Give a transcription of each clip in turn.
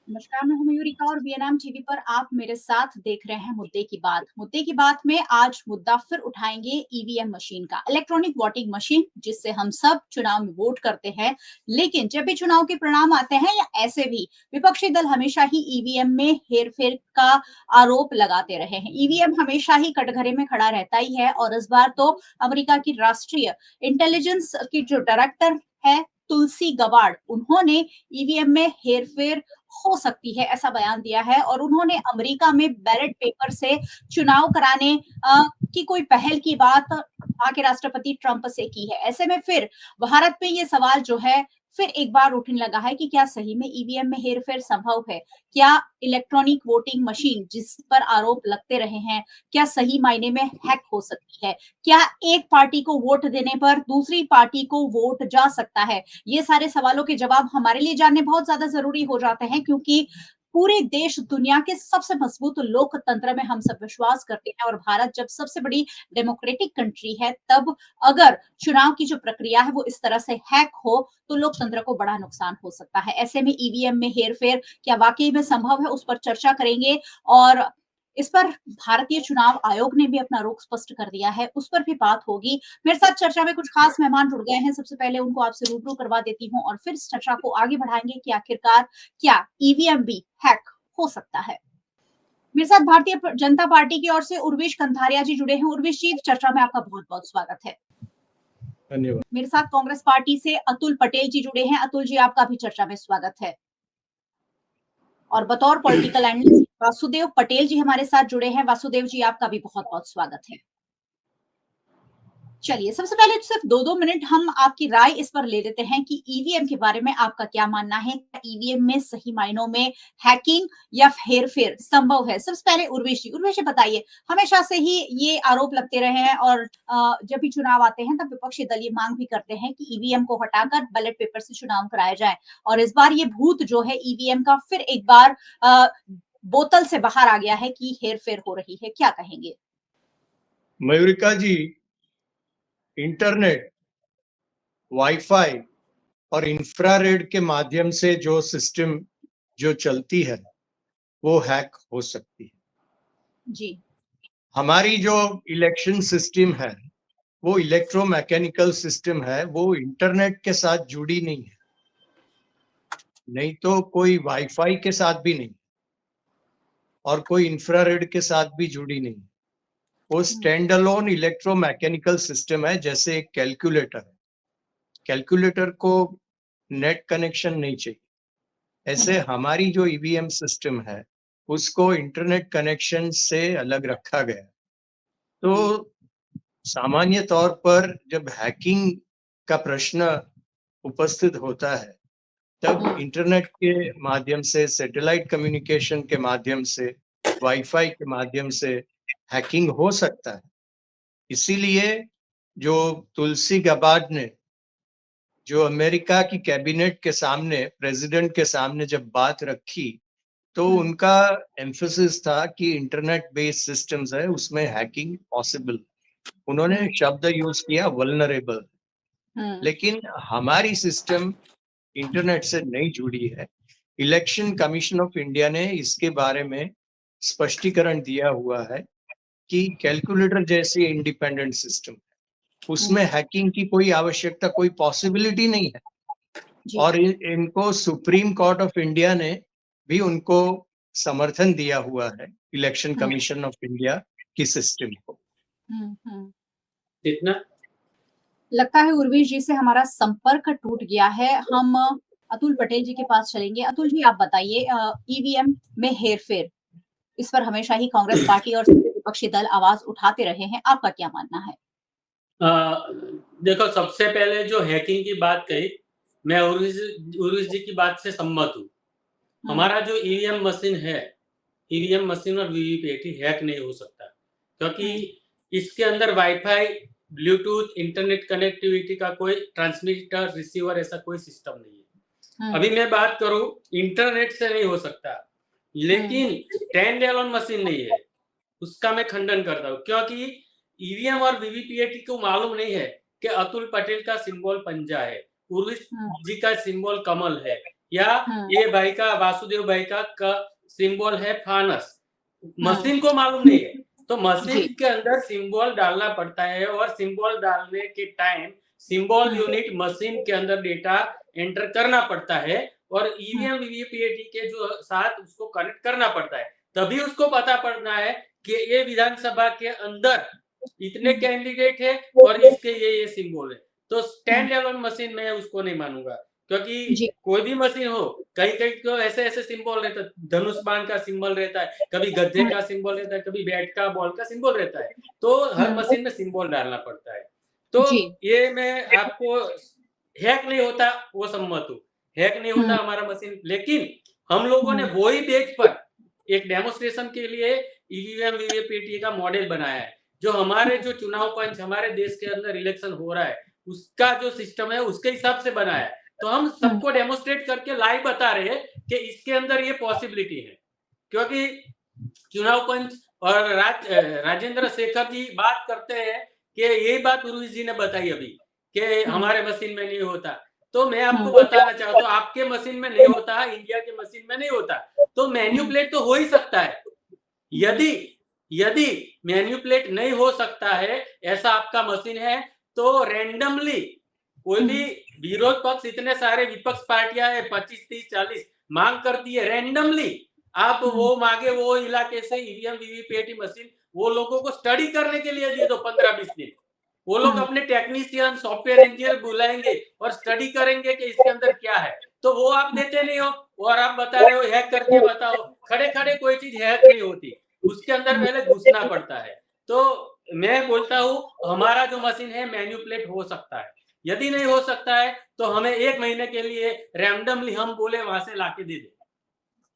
नमस्कार, मैं हूं मयूरिका और बीएनएम टीवी पर आप मेरे साथ देख रहे हैं मुद्दे की बात में आज मुद्दा फिर उठाएंगे ईवीएम मशीन का। इलेक्ट्रॉनिक वोटिंग मशीन जिससे हम सब चुनाव में वोट करते हैं, लेकिन जब भी चुनाव के परिणाम आते हैं या ऐसे भी विपक्षी दल हमेशा ही ईवीएम में हेरफेर का आरोप लगाते रहे हैं। ईवीएम हमेशा ही कटघरे में खड़ा रहता ही है और इस बार तो अमेरिका की राष्ट्रीय इंटेलिजेंस की जो डायरेक्टर है तुलसी गबार्ड, उन्होंने ईवीएम में हेरफेर हो सकती है ऐसा बयान दिया है और उन्होंने अमेरिका में बैलेट पेपर से चुनाव कराने की कोई पहल की बात वहां के राष्ट्रपति ट्रंप से की है। ऐसे में फिर भारत में ये सवाल जो है फिर एक बार उठने लगा है कि क्या सही में ईवीएम में हेरफेर संभव है? क्या इलेक्ट्रॉनिक वोटिंग मशीन जिस पर आरोप लगते रहे हैं, क्या सही मायने में हैक हो सकती है? क्या एक पार्टी को वोट देने पर दूसरी पार्टी को वोट जा सकता है? ये सारे सवालों के जवाब हमारे लिए जानने बहुत ज्यादा जरूरी हो जाते हैं क्योंकि पूरे देश दुनिया के सबसे मजबूत लोकतंत्र में हम सब विश्वास करते हैं और भारत जब सबसे बड़ी डेमोक्रेटिक कंट्री है, तब अगर चुनाव की जो प्रक्रिया है वो इस तरह से हैक हो तो लोकतंत्र को बड़ा नुकसान हो सकता है। ऐसे में ईवीएम में हेरफेर क्या वाकई में संभव है, उस पर चर्चा करेंगे और इस पर भारतीय चुनाव आयोग ने भी अपना रुख स्पष्ट कर दिया है, उस पर भी बात होगी। मेरे साथ चर्चा में कुछ खास मेहमान जुड़ गए हैं। सबसे पहले उनको आपसे रूबरू करवा देती हूँ और फिर इस चर्चा को आगे बढ़ाएंगे कि आखिरकार क्या ईवीएम भी हैक हो सकता है। मेरे साथ भारतीय जनता पार्टी की ओर से उर्विश कंथारिया जी जुड़े हैं। उर्विश जी, चर्चा में आपका बहुत-बहुत स्वागत है। धन्यवाद। मेरे साथ कांग्रेस पार्टी से अतुल पटेल जी जुड़े हैं। अतुल जी, आपका भी चर्चा में स्वागत है। और बतौर पॉलिटिकल एनालिस्ट वासुदेव पटेल जी हमारे साथ जुड़े हैं। वासुदेव जी, आपका भी बहुत-बहुत स्वागत है। चलिए, सबसे पहले तो सिर्फ 2-2 मिनट हम आपकी राय इस पर ले लेते हैं कि ईवीएम के बारे में आपका क्या मानना है? ईवीएम में सही मायनों में हैकिंग या हेरफेर संभव है? सबसे पहले उर्वेश जी बताइए, हमेशा से ही ये आरोप लगते रहे हैं और जब भी चुनाव आते हैं तब विपक्षी दल ये मांग भी करते हैं कि ईवीएम को हटाकर बैलेट पेपर से चुनाव कराया जाए और इस बार ये भूत जो है ईवीएम का फिर एक बार बोतल से बाहर आ गया है कि हेरफेर हो रही है। क्या कहेंगे? मयूरिका जी, इंटरनेट, वाईफाई और इंफ्रारेड के माध्यम से जो सिस्टम जो चलती है वो हैक हो सकती है। जी। हमारी जो इलेक्शन सिस्टम है वो इलेक्ट्रोमैकेनिकल सिस्टम है, वो इंटरनेट के साथ जुड़ी नहीं है, नहीं तो कोई वाईफाई के साथ भी नहीं और कोई इंफ्रारेड के साथ भी जुड़ी नहीं। वो स्टैंड अलोन इलेक्ट्रोमैकेनिकल सिस्टम है, जैसे एक कैलकुलेटर है। कैलकुलेटर को नेट कनेक्शन नहीं चाहिए, ऐसे हमारी जो ईवीएम सिस्टम है उसको इंटरनेट कनेक्शन से अलग रखा गया। तो सामान्य तौर पर जब हैकिंग का प्रश्न उपस्थित होता है तब इंटरनेट के माध्यम से, सैटेलाइट कम्युनिकेशन के माध्यम से, वाईफाई के माध्यम से हैकिंग हो सकता है। इसीलिए जो तुलसी गबार्ड ने जो अमेरिका की कैबिनेट के सामने, प्रेसिडेंट के सामने जब बात रखी, तो उनका एम्फेसिस था कि इंटरनेट बेस्ड सिस्टम्स है उसमें हैकिंग पॉसिबल। उन्होंने शब्द यूज किया वल्नरेबल, लेकिन हमारी सिस्टम इंटरनेट से नहीं जुड़ी है। इलेक्शन कमीशन ऑफ इंडिया ने इसके बारे में स्पष्टीकरण दिया हुआ है कि कैलकुलेटर जैसी इंडिपेंडेंट सिस्टम, उसमें हैकिंग की कोई आवश्यकता, कोई पॉसिबिलिटी नहीं है। और इनको सुप्रीम कोर्ट ऑफ इंडिया ने भी उनको समर्थन दिया हुआ है, इलेक्शन कमीशन ऑफ इंडिया की सिस्टम को। इतना लगता है उर्वेश जी से हमारा संपर्क टूट गया है। हम अतुल पटेल जी के पास चलेंगे। अतुल जी, आप बताइए, ईवीएम में हेरफेर, इस पर हमेशा ही कांग्रेस पार्टी और सभी विपक्षी दल आवाज उठाते रहे हैं। आपका क्या मानना है? देखो, सबसे पहले जो हैकिंग की बात कही, मैं उर्विश जी की बात से सहमत हूँ। हमारा जो ईवीएम मशीन है, ईवीएम मशीन और वीवीपीएटी हैक नहीं हो सकता, क्योंकि इसके अंदर वाईफाई, ब्लूटूथ, इंटरनेट कनेक्टिविटी का कोई ट्रांसमीटर, रिसीवर ऐसा कोई सिस्टम नहीं है। अभी मैं बात करूं, इंटरनेट से नहीं हो सकता, लेकिन स्टैंड अलोन मशीन नहीं है, उसका मैं खंडन करता हूँ, क्योंकि ईवीएम और वीवीपीएटी को मालूम नहीं है कि अतुल पटेल का सिंबल पंजा है, उर्विश जी का सिंबल कमल है, या ये भाई का वासुदेव भाई का सिंबल है फानस, मशीन को मालूम नहीं है। तो मशीन के अंदर सिंबल डालना पड़ता है और सिंबल डालने के टाइम सिंबल यूनिट मशीन के अंदर डेटा एंटर करना पड़ता है और ईवीएम वीवीपीएटी के जो साथ उसको कनेक्ट करना पड़ता है, तभी उसको पता पड़ना है कि ये विधानसभा के अंदर इतने कैंडिडेट है और इसके ये सिंबल है। तो स्टैंड एलोन मशीन में उसको नहीं मानूंगा, क्योंकि कोई भी मशीन हो, कई कई तो ऐसे ऐसे सिंबल रहता है, धनुष बाण का सिंबल रहता है, कभी गधे का सिंबल रहता है, कभी बैट का बॉल का सिंबल रहता है, तो हर मशीन में सिंबल डालना पड़ता है। तो ये मैं आपको हैक नहीं होता वो सम्मत हूँ, हैक नहीं होता हमारा मशीन, लेकिन हम लोगों ने वही पेज पर एक डेमोन्स्ट्रेशन के लिए ईवीएम वीवीपीएटी का मॉडल बनाया है, जो हमारे जो चुनाव पंच हमारे देश के अंदर इलेक्शन हो रहा है उसका जो सिस्टम है उसके हिसाब से बनाया है। तो हम सबको डेमोन्स्ट्रेट करके लाइव बता रहे हैं कि इसके अंदर ये पॉसिबिलिटी है, क्योंकि चुनाव पंच और राजेंद्र शेखर जी बात करते हैं कि यही बात उर्विश जी ने बताई अभी कि हमारे मशीन में नहीं होता। तो मैं आपको बताना चाहता हूँ, आपके मशीन में नहीं होता, इंडिया के मशीन में नहीं होता, तो मैन्युपुलेट तो हो ही सकता है। यदि मैन्युपुलेट नहीं हो सकता है, ऐसा आपका मशीन है, तो रैंडमली कोई भी विरोध पक्ष, इतने सारे विपक्ष पार्टियां है 25, 30, 40 मांग करती है, रैंडमली आप वो मांगे वो इलाके से ईवीएम वीवीपीएटी मशीन वो लोगों को स्टडी करने के लिए दिए दो 15-20 दिन। वो लोग अपने टेक्नीशियन सॉफ्टवेयर इंजीनियर बुलाएंगे और स्टडी करेंगे कि इसके अंदर क्या है, तो वो आप देते नहीं हो और आप बता रहे हो हैक करके बताओ। खड़े खड़े कोई चीज हैक नहीं होती, उसके अंदर पहले घुसना पड़ता है। तो मैं बोलता हूँ हमारा जो मशीन है मैन्युपुलेट हो सकता है, यदि नहीं हो सकता है तो हमें 1 महीने के लिए रैंडमली हम बोले वहां से लाके दे दे।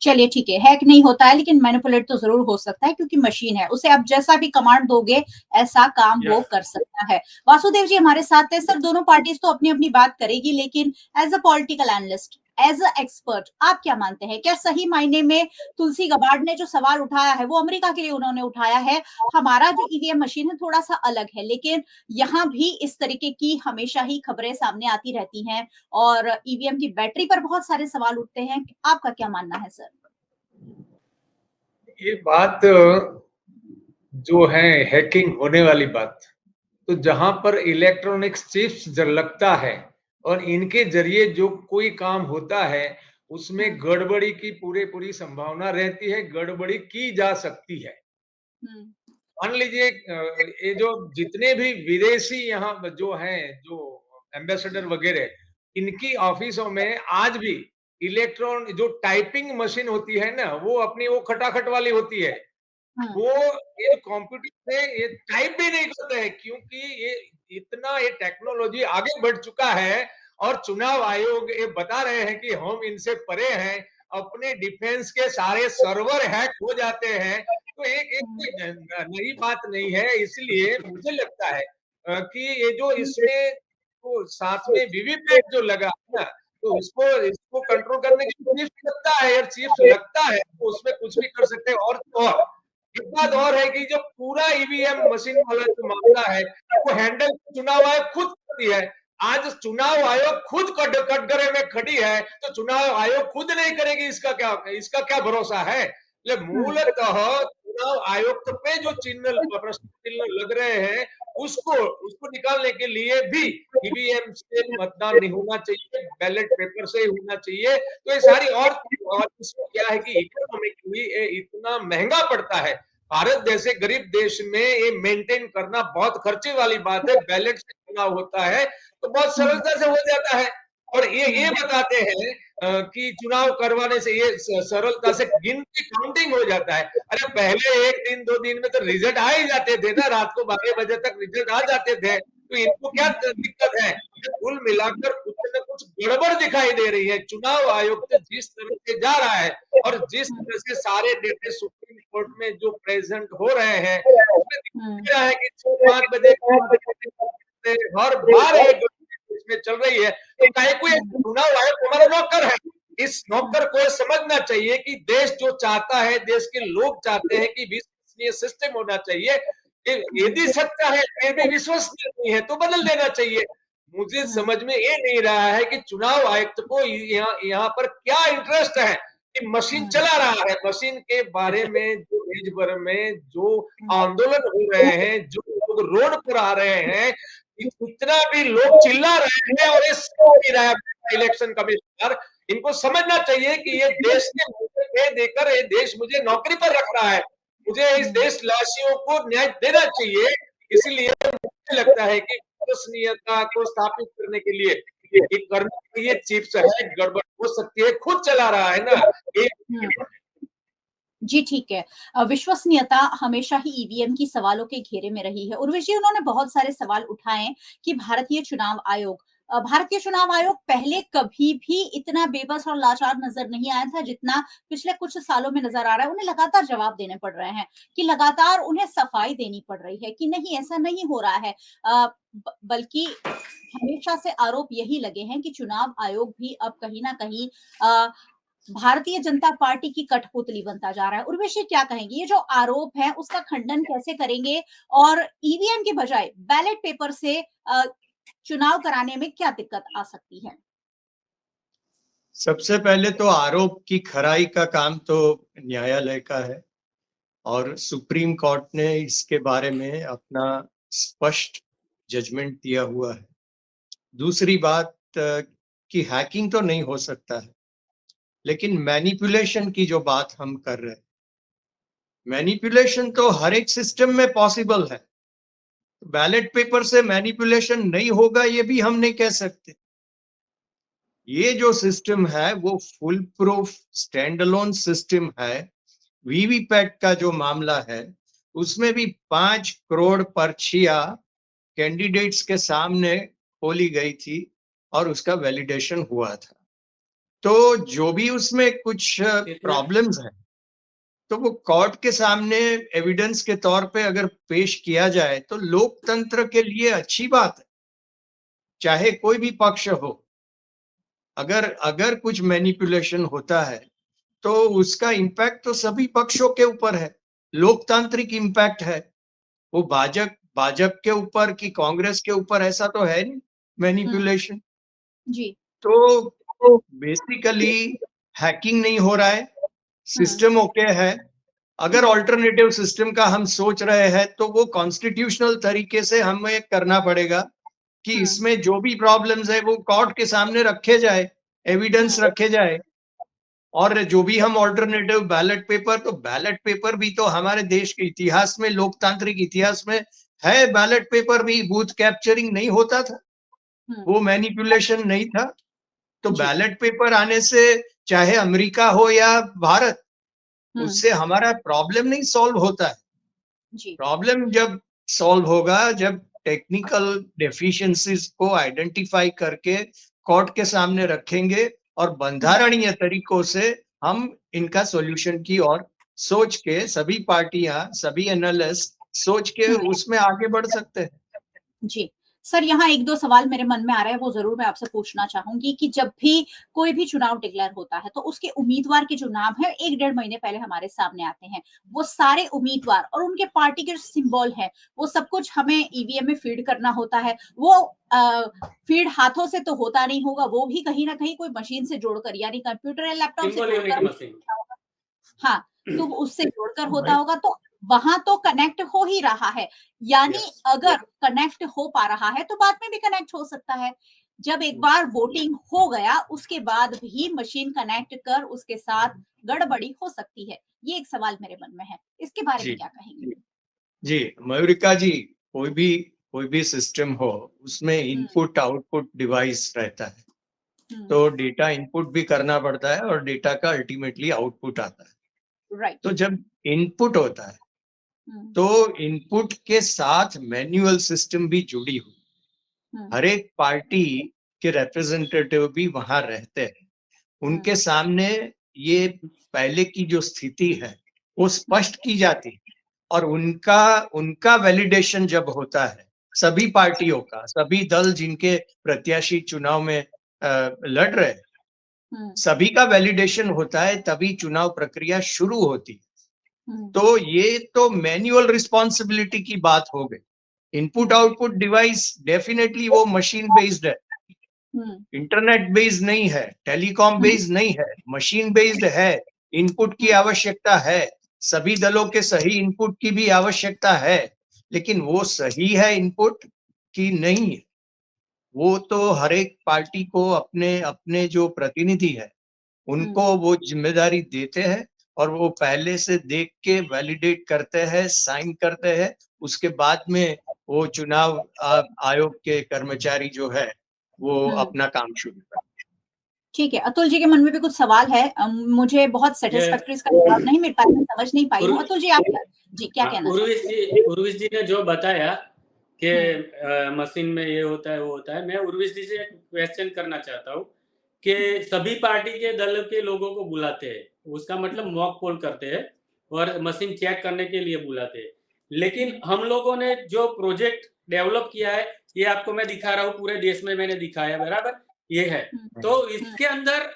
चलिए ठीक है, हैक नहीं होता है लेकिन मैनिपुलेट तो जरूर हो सकता है, क्योंकि मशीन है, उसे आप जैसा भी कमांड दोगे ऐसा काम वो कर सकता है। वासुदेव जी हमारे साथ है। सर, दोनों पार्टीज तो अपनी अपनी बात करेगी, लेकिन as a political analyst, as a expert, आप क्या मानते हैं, क्या सही मायने में तुलसी गबार्ड ने जो सवाल उठाया है वो अमेरिका के लिए उन्होंने उठाया है? हमारा जो ईवीएम मशीन है थोड़ा सा अलग है, लेकिन यहाँ भी इस तरीके की हमेशा ही खबरें सामने आती रहती हैं और ईवीएम की बैटरी पर बहुत सारे सवाल उठते हैं। आपका क्या मानना है सर? ये बात जो है हैकिंग होने वाली बात, तो जहां पर इलेक्ट्रॉनिक्स चिप्स जब लगता है और इनके जरिए जो कोई काम होता है उसमें गड़बड़ी की पूरी संभावना रहती है, गड़बड़ी की जा सकती है। मान लीजिए ये जो जितने भी विदेशी यहाँ जो हैं, जो एम्बेसडर वगैरह, इनकी ऑफिसों में आज भी इलेक्ट्रॉन जो टाइपिंग मशीन होती है ना, वो अपनी वो खटाखट वाली होती है, वो ये कंप्यूटर से ये टाइप भी नहीं करते हैं, क्योंकि ये इतना ये टेक्नोलॉजी आगे बढ़ चुका है और चुनाव आयोग ये बता रहे हैं कि हम इनसे परे हैं, अपने डिफेंस के सारे सर्वर हैक हो जाते हैं। तो एक कोई नई बात नहीं है, इसलिए मुझे लगता है कि ये जो इसमें तो साथ में वीवीपैट जो लगा है ना, तो इसको कंट्रोल करने के लिए चिप्स लगता है, यार चिप्स लगता है तो उसमें कुछ भी कर सकते हैं। और एक बात और है कि जो पूरा ईवीएम मशीन वाला जो मामला है वो हैंडल चुनाव आयोग खुद करती है। आज चुनाव आयोग खुद कटघरे में खड़ी है, तो चुनाव आयोग खुद नहीं करेगी, इसका क्या भरोसा है? मूलतः चुनाव आयोग पे जो प्रश्न चिन्ह लग रहे हैं उसको निकालने के लिए भी ईवीएम से मतदान नहीं होना चाहिए, बैलेट पेपर से ही होना चाहिए। तो ये सारी और इसमें क्या है कि इकोनॉमिकली इतना महंगा पड़ता है, भारत जैसे गरीब देश में ये मेंटेन करना बहुत खर्चे वाली बात है। बैलेट से चुनाव होता है तो बहुत सरलता से हो जाता है, और ये बताते हैं कि चुनाव करवाने से ये सरलता से गिनती काउंटिंग हो जाता है। अरे पहले 1 दिन 2 दिन में तो रिजल्ट आ ही जाते थे ना, रात को 12 बजे तक रिजल्ट आ जाते थे, तो इनको क्या दिक्कत है? कुल मिलाकर कुछ न कुछ गड़बड़ दिखाई दे रही है। चुनाव आयोग से जिस तरह से जा रहा है और जिस तरह से सारे डेटे सुप्रीम कोर्ट में जो प्रेजेंट हो रहे हैं, उसमें दिख रहा है कि 5 बजे हर बार एक इसमें चल रही है। तो काहे को चुनाव आयोग हमारा नौकर है, इस नौकर को समझना चाहिए कि देश जो चाहता है, देश के लोग चाहते हैं कि विश्वसनीय सिस्टम होना चाहिए। यदि सत्ता है फिर भी विश्वसनीय नहीं है तो बदल देना चाहिए। मुझे समझ में ये नहीं रहा है कि चुनाव आयुक्त को यहाँ पर क्या इंटरेस्ट है कि मशीन चला रहा है। मशीन के बारे में जो देश भर में जो आंदोलन हो रहे हैं, जो लोग रोड पर आ रहे हैं, इतना भी लोग चिल्ला रहे हैं और ये समझ नहीं रहा है इलेक्शन कमिश्नर। इनको समझना चाहिए कि ये देश के मुद्दे देकर ये देश मुझे नौकरी पर रख रहा है, मुझे इस देशवासियों को न्याय देना चाहिए। इसलिए मुझे लगता है कि विश्वसनीयता को स्थापित करने के लिए ये करने के लिए चीफ साहब गड़बड़ हो सकती है, खुद चला रहा है ना जी ठीक है। विश्वसनीयता हमेशा ही ईवीएम की सवालों के घेरे में रही है। उर्वशी जी, उन्होंने बहुत सारे सवाल उठाए कि भारतीय चुनाव आयोग पहले कभी भी इतना बेबस और लाचार नजर नहीं आया था जितना पिछले कुछ सालों में नजर आ रहा है। उन्हें लगातार जवाब देने पड़ रहे हैं कि लगातार उन्हें सफाई देनी पड़ रही है कि नहीं, ऐसा नहीं हो रहा है। बल्कि हमेशा से आरोप यही लगे हैं कि चुनाव आयोग भी अब कहीं ना कहीं भारतीय जनता पार्टी की कठपुतली बनता जा रहा है। उर्वशी, क्या कहेंगे, ये जो आरोप है उसका खंडन कैसे करेंगे और ईवीएम के बजाय बैलेट पेपर से चुनाव कराने में क्या दिक्कत आ सकती है? सबसे पहले तो आरोप की खराई का काम तो न्यायालय का है और सुप्रीम कोर्ट ने इसके बारे में अपना स्पष्ट जजमेंट दिया हुआ है। दूसरी बात कि हैकिंग तो नहीं हो सकता है, लेकिन मैनिपुलेशन की जो बात हम कर रहे हैं, मैनिपुलेशन तो हर एक सिस्टम में पॉसिबल है। बैलेट पेपर से मैनिपुलेशन नहीं होगा ये भी हम नहीं कह सकते। ये जो सिस्टम है वो full proof stand alone system है। वीवीपैट का जो मामला है उसमें भी 5 करोड़ पर्चियां कैंडिडेट्स के सामने खोली गई थी और उसका वैलिडेशन हुआ था। तो जो भी उसमें कुछ प्रॉब्लम्स हैं तो वो कोर्ट के सामने एविडेंस के तौर पे अगर पेश किया जाए तो लोकतंत्र के लिए अच्छी बात है, चाहे कोई भी पक्ष हो। अगर कुछ मैनिपुलेशन होता है तो उसका इम्पैक्ट तो सभी पक्षों के ऊपर है, लोकतांत्रिक इम्पैक्ट है। वो भाजपा के ऊपर कि कांग्रेस के ऊपर ऐसा तो है नहीं मैनिपुलेशन। जी। तो बेसिकली हैकिंग नहीं हो रहा है, सिस्टम ओके है। अगर ऑल्टरनेटिव सिस्टम का हम सोच रहे हैं तो वो कॉन्स्टिट्यूशनल तरीके से हमें करना पड़ेगा कि इसमें जो भी प्रॉब्लम्स है वो कोर्ट के सामने रखे जाए, एविडेंस रखे जाए। और जो भी हम ऑल्टरनेटिव बैलेट पेपर भी तो हमारे देश के इतिहास में, लोकतांत्रिक इतिहास में है, बैलेट पेपर भी बूथ कैप्चरिंग नहीं होता था, वो मैनिपुलेशन नहीं था। तो बैलेट पेपर आने से चाहे अमेरिका हो या भारत, उससे हमारा प्रॉब्लम नहीं सॉल्व होता है। प्रॉब्लम जब सॉल्व होगा जब टेक्निकल डेफिशिएंसीज को आइडेंटिफाई करके कोर्ट के सामने रखेंगे और बंधारणीय तरीकों से हम इनका सॉल्यूशन की ओर सोच के, सभी पार्टियां, सभी एनालिस्ट सोच के उसमें आगे बढ़ सकते हैं। जी सर, यहाँ एक दो सवाल मेरे मन में आ रहा है, वो जरूर मैं आपसे पूछना चाहूंगी कि जब भी कोई भी चुनाव डिक्लेयर होता है तो उसके उम्मीदवार के जो नाम है 1-1.5 महीने पहले हमारे सामने आते हैं। वो सारे उम्मीदवार और उनके पार्टी के सिंबल है वो सब कुछ हमें ईवीएम में फीड करना होता है। वो फीड हाथों से तो होता नहीं होगा, वो भी कहीं ना कहीं कोई मशीन से जोड़कर, यानी कंप्यूटर या लैपटॉप से जोड़कर, हाँ, तो उससे जोड़कर होता होगा। तो वहां तो कनेक्ट हो ही रहा है, यानी अगर कनेक्ट हो पा रहा है तो बाद में भी कनेक्ट हो सकता है। जब एक बार वोटिंग हो गया उसके बाद भी मशीन कनेक्ट कर उसके साथ गड़बड़ी हो सकती है। ये एक सवाल मेरे मन में है, इसके बारे में क्या कहेंगे? जी मयूरिका जी, कोई भी सिस्टम हो उसमें इनपुट आउटपुट डिवाइस रहता है। तो डेटा इनपुट भी करना पड़ता है और डेटा का अल्टीमेटली आउटपुट आता है। तो जब इनपुट होता है तो इनपुट के साथ मैन्युअल सिस्टम भी जुड़ी हुई, हर एक पार्टी के रिप्रेजेंटेटिव भी वहां रहते हैं। उनके सामने ये पहले की जो स्थिति है वो स्पष्ट की जाती है और उनका वैलिडेशन जब होता है, सभी पार्टियों का, सभी दल जिनके प्रत्याशी चुनाव में लड़ रहे हैं, सभी का वैलिडेशन होता है, तभी चुनाव प्रक्रिया शुरू होती है। तो ये तो मैन्युअल रिस्पॉन्सिबिलिटी की बात हो गई। इनपुट आउटपुट डिवाइस डेफिनेटली वो मशीन बेस्ड है, इंटरनेट बेस्ड नहीं है, टेलीकॉम बेस्ड नहीं है, मशीन बेस्ड है। इनपुट की आवश्यकता है, सभी दलों के सही इनपुट की भी आवश्यकता है, लेकिन वो सही है इनपुट की नहीं है, वो तो हर एक पार्टी को अपने अपने जो प्रतिनिधि है उनको वो जिम्मेदारी देते हैं और वो पहले से देख के वैलिडेट करते हैं, साइन करते हैं, उसके बाद में वो चुनाव आयोग के कर्मचारी जो है वो अपना काम शुरू करते हैं। ठीक है, अतुल जी के मन में भी कुछ सवाल है। मुझे बहुत सेटिस्फैक्टरी इसका जवाब नहीं मिल पाया, समझ नहीं पाई हूँ। अतुल जी आप जी क्या कहना चाहते उर्विश जी ने जो बताया कि मशीन में ये होता है वो होता है, मैं उर्विश जी से एक क्वेश्चन करना चाहता हूँ कि सभी पार्टी के दल के लोगों को बुलाते हैं, उसका मतलब मॉक पोल करते हैं और मशीन चेक करने के लिए बुलाते हैं, लेकिन हम लोगों ने जो प्रोजेक्ट डेवलप किया है ये आपको मैं दिखा रहा हूँ, पूरे देश में मैंने दिखाया, बराबर ये है। तो इसके अंदर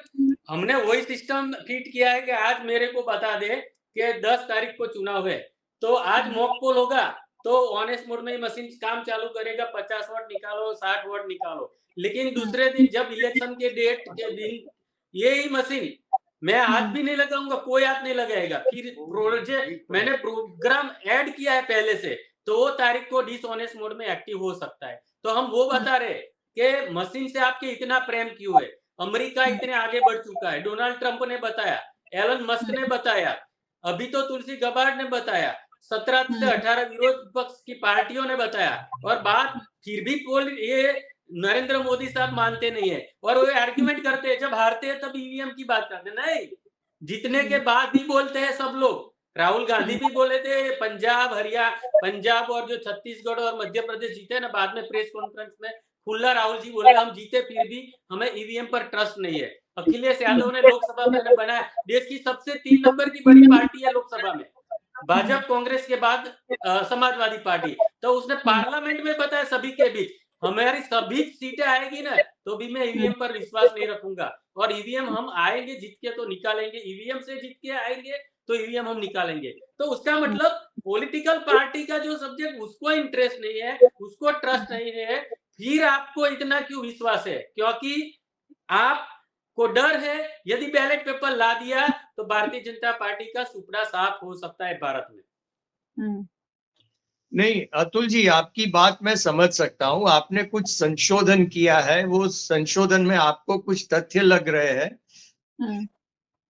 हमने वही सिस्टम फिट किया है कि आज मेरे को बता दे कि 10 तारीख को चुनाव है, तो आज मॉक पोल होगा तो ऑनेस्ट मोड में ही मशीन काम चालू करेगा, 50 वोट निकालो, 60 वोट निकालो। लेकिन दूसरे दिन जब इलेक्शन के डेट के दिन यही मशीन मैं हाथ भी नहीं लगाऊंगा, कोई हाथ नहीं लगाएगा, फिर प्रोजेक्ट मैंने प्रोग्राम ऐड किया है पहले से, तो वो तारीख को डिसऑनेस्ट मोड में एक्टिव हो सकता है। तो हम वो बता रहे कि मशीन से आपके इतना प्रेम क्यों है, अमेरिका इतने आगे बढ़ चुका है, डोनाल्ड ट्रंप ने बताया, एलन मस्क ने बताया, अभी तो तुलसी गबार्ड ने बताया, 17 से 18 विरोध पक्ष की पार्टियों ने बताया, और बात फिर भी ये नरेंद्र मोदी साहब मानते नहीं है और वो आर्ग्यूमेंट करते हैं, जब हारते हैं तब ईवीएम की बात करते हैं। नहीं, जीतने के बाद भी बोलते हैं सब लोग। राहुल गांधी भी बोले थे पंजाब और जो छत्तीसगढ़ और मध्य प्रदेश जीते ना, बाद में प्रेस कॉन्फ्रेंस में खुला राहुल जी बोले हम जीते फिर भी हमें ईवीएम पर ट्रस्ट नहीं है। अखिलेश यादव ने लोकसभा में बनाया, देश की सबसे 3 नंबर की बड़ी पार्टी है लोकसभा में, भाजपा कांग्रेस के बाद समाजवादी पार्टी, तो उसने पार्लियामेंट में बताया सभी के बीच हमारी सभी सीटें आएगी ना तो भी मैं ईवीएम पर विश्वास नहीं रखूंगा, और ईवीएम हम आएंगे जीत के तो निकालेंगे, ईवीएम से जीत के आएंगे तो ईवीएम हम निकालेंगे। तो उसका मतलब पॉलिटिकल पार्टी का जो सब्जेक्ट उसको इंटरेस्ट नहीं है, उसको ट्रस्ट नहीं है, फिर आपको इतना क्यों विश्वास है? क्योंकि आप को डर है यदि बैलेट पेपर ला दिया तो भारतीय जनता पार्टी का सुपड़ा साफ हो सकता है भारत में। नहीं अतुल जी, आपकी बात मैं समझ सकता हूँ, आपने कुछ संशोधन किया है, वो संशोधन में आपको कुछ तथ्य लग रहे हैं।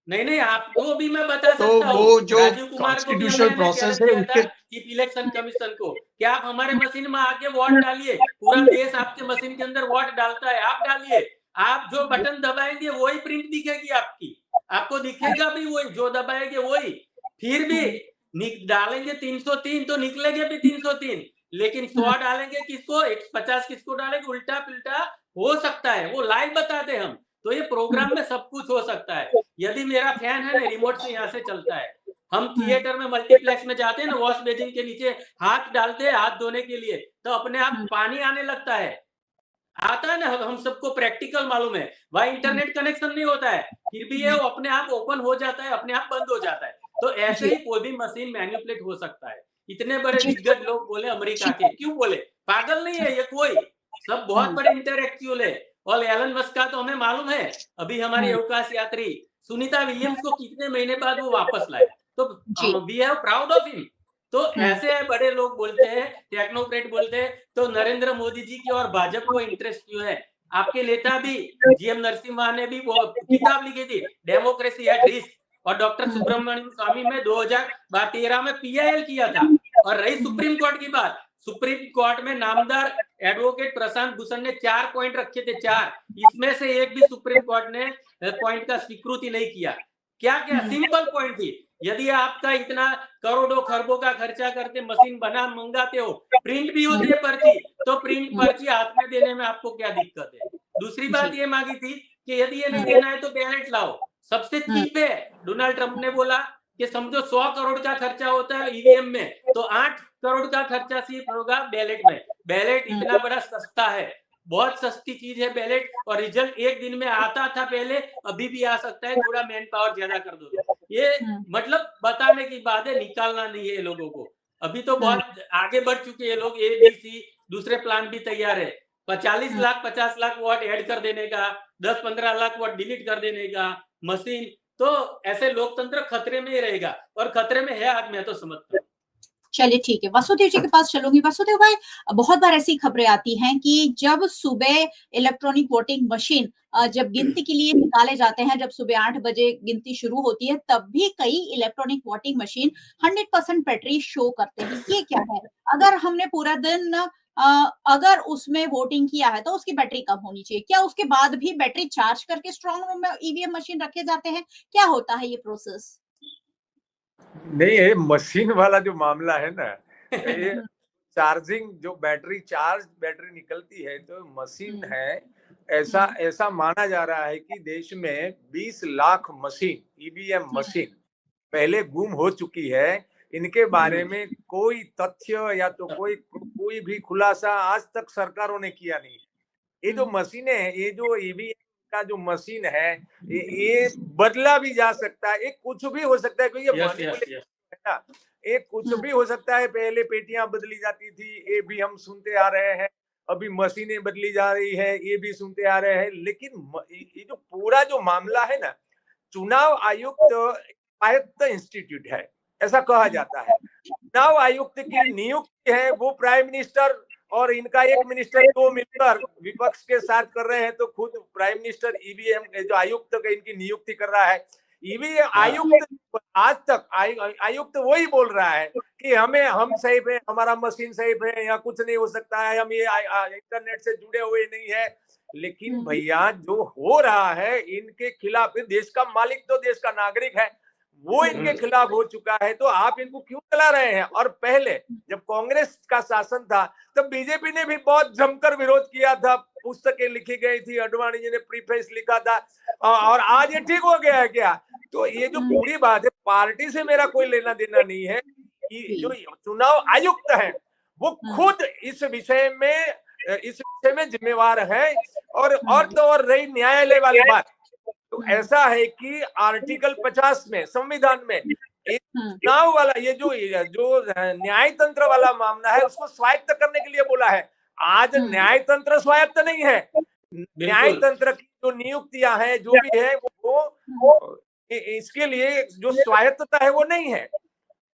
नहीं आपको भी मैं बता तो सकता हूँ, वो जो राजीव कुमार को भी हमने प्रोसेस है उसके चीफ इलेक्शन कमीशन को, क्या आप हमारे मशीन में आके वोट डालिए, पूरा देश आपके मशीन के अंदर वोट डालता है, आप डालिए, आप जो बटन दबाएंगे वही प्रिंट दिखेगी आपकी, आपको दिखेगा भी वही, जो दबाएंगे वही, फिर भी डालेंगे 303 तो निकलेंगे भी 303, लेकिन 100 डालेंगे किसको, 150 किसको डालेंगे, उल्टा पिल्टा हो सकता है, वो लाइव बताते हम। तो ये प्रोग्राम में सब कुछ हो सकता है। यदि मेरा फैन है ना, रिमोट से यहाँ से चलता है, हम थिएटर में मल्टीप्लेक्स में जाते हैं ना, वॉश बेसिन के नीचे हाथ डालते हैं हाथ धोने के लिए, तो अपने आप पानी आने लगता है, आता है ना, हम सबको प्रैक्टिकल मालूम है, वहां इंटरनेट कनेक्शन नहीं होता है, फिर भी ये अपने आप ओपन हो जाता है, अपने आप बंद हो जाता है। तो ऐसे ही कोई भी मशीन मैनिपुलेट हो सकता है। इतने बड़े दिग्गज लोग बोले अमेरिका के, क्यों बोले? पागल नहीं है ये कोई, सब बहुत बड़े इंटेलेक्चुअल है, और एलन मस्क का तो हमें मालूम है, अभी हमारी अवकाश यात्री सुनीता विलियम्स को कितने महीने बाद वो वापस लाए, तो we are proud of him. तो ऐसे बड़े लोग बोलते हैं, टेक्नोक्रेट बोलते हैं, तो नरेंद्र मोदी जी की और भाजपा को इंटरेस्ट क्यों है? आपके नेता भी जीएम नरसिम्हा ने भी वो किताब लिखी थी, डेमोक्रेसी एट रिस्क, और डॉक्टर सुब्रमण्यम स्वामी में 2013 में पीआईएल किया था। और रही सुप्रीम कोर्ट की बात, सुप्रीम कोर्ट में नामदार एडवोकेट प्रशांत भूषण ने 4 पॉइंट रखे थे, 4, इसमें से एक भी सुप्रीम कोर्ट ने पॉइंट का स्वीकृति नहीं किया। क्या सिंपल पॉइंट थी, यदि आपका इतना करोड़ों खरबों का खर्चा करते मशीन बना मंगाते हो, प्रिंट भी होती है पर्ची, तो प्रिंट पर्ची हाथ में देने में आपको क्या दिक्कत है? दूसरी बात ये मांगी थी कि यदि ये नहीं देना है तो बैलेट लाओ, सबसे चीप है। डोनाल्ड ट्रंप ने बोला कि समझो 100 करोड़ का खर्चा होता है ईवीएम में, तो 8 करोड़ का खर्चा सिर्फ होगा बैलेट में। बैलेट इतना बड़ा सस्ता है, बहुत सस्ती चीज है बैलेट, और रिजल्ट एक दिन में आता था पहले, अभी भी आ सकता है, थोड़ा मैन पावर ज्यादा कर दो। ये मतलब बताने की बात है, निकालना नहीं है लोगों को। अभी तो बहुत आगे बढ़ चुके हैं लोग, ABC दूसरे प्लान भी तैयार है। 40 लाख 50 लाख वाट ऐड कर देने का, 10-15 लाख वाट डिलीट कर देने का मशीन, तो ऐसे लोकतंत्र खतरे में ही रहेगा, और खतरे में है आज, मैं तो समझता हूँ। चलिए ठीक है, वसुदेव जी के पास चलूंगी। वसुदेव भाई, बहुत बार ऐसी खबरें आती हैं कि जब सुबह इलेक्ट्रॉनिक वोटिंग मशीन जब गिनती के लिए निकाले जाते हैं, जब सुबह 8 बजे गिनती शुरू होती है, तब भी कई electronic voting machine 100% battery show करते हैं। ये क्या है? अगर हमने पूरा दिन अगर उसमें वोटिंग किया है तो उसकी बैटरी कम होनी चाहिए। क्या उसके बाद भी बैटरी चार्ज करके स्ट्रांग रूम में ईवीएम मशीन रखे जाते हैं? क्या होता है ये प्रोसेस? नहीं, ये मशीन वाला जो मामला है ना, ये चार्जिंग जो बैटरी चार्ज बैटरी निकलती है तो मशीन है। ऐसा माना जा रहा है कि देश में 20 लाख मशीन ईवीएम मशीन पहले गुम हो चुकी है। इनके बारे में कोई तथ्य या तो कोई भी खुलासा आज तक सरकारों ने किया नहीं है। ये जो मशीनें हैं, ये जो ईवीएम का जो मशीन है, ये बदला भी जा सकता है, ये कुछ भी हो सकता है, क्योंकि ये मैनिपुलेशन है ना, ये कुछ भी हो सकता है। पहले पेटियां बदली जाती थी, ये भी हम सुनते आ रहे हैं, अभी मशीनें बदली जा रही है, ये भी सुनते आ रहे हैं। लेकिन ये जो पूरा जो मामला है ना, चुनाव आयुक्त स्वायत्त इंस्टीट्यूट है, ऐसा कहा जाता है। चुनाव आयुक्त की नियुक्ति है वो प्राइम मिनिस्टर और इनका एक मिनिस्टर दो मिलकर विपक्ष के साथ कर रहे हैं, तो खुद प्राइम मिनिस्टर ईवीएम जो आयुक्त का इनकी नियुक्ति कर रहा है। ईवीएम आयुक्त आज तक आयुक्त वही बोल रहा है कि हम सेफ है, हमारा मशीन सेफ है, यहाँ कुछ नहीं हो सकता है, हम ये इंटरनेट से जुड़े हुए नहीं है। लेकिन भैया जो हो रहा है इनके खिलाफ, देश का मालिक तो देश का नागरिक है, वो इनके खिलाफ हो चुका है, तो आप इनको क्यों चला रहे हैं? और पहले जब कांग्रेस का शासन था तब बीजेपी ने भी बहुत जमकर विरोध किया था, पुस्तकें लिखी गई थी, अडवाणी जी ने प्रीफेस लिखा था, और आज ये ठीक हो गया है क्या? तो ये जो पूरी बात है, पार्टी से मेरा कोई लेना देना नहीं है। कि जो चुनाव आयुक्त है वो खुद इस विषय में जिम्मेवार है। और तो और रही न्यायालय वाली बात, तो ऐसा है कि आर्टिकल 50 में संविधान में चुनाव वाला ये जो न्याय तंत्र वाला मामला है उसको स्वायत्त करने के लिए बोला है। आज न्याय तंत्र स्वायत्त नहीं है। न्याय तंत्र की जो नियुक्तियां हैं जो भी है वो इसके लिए जो स्वायत्तता है वो नहीं है,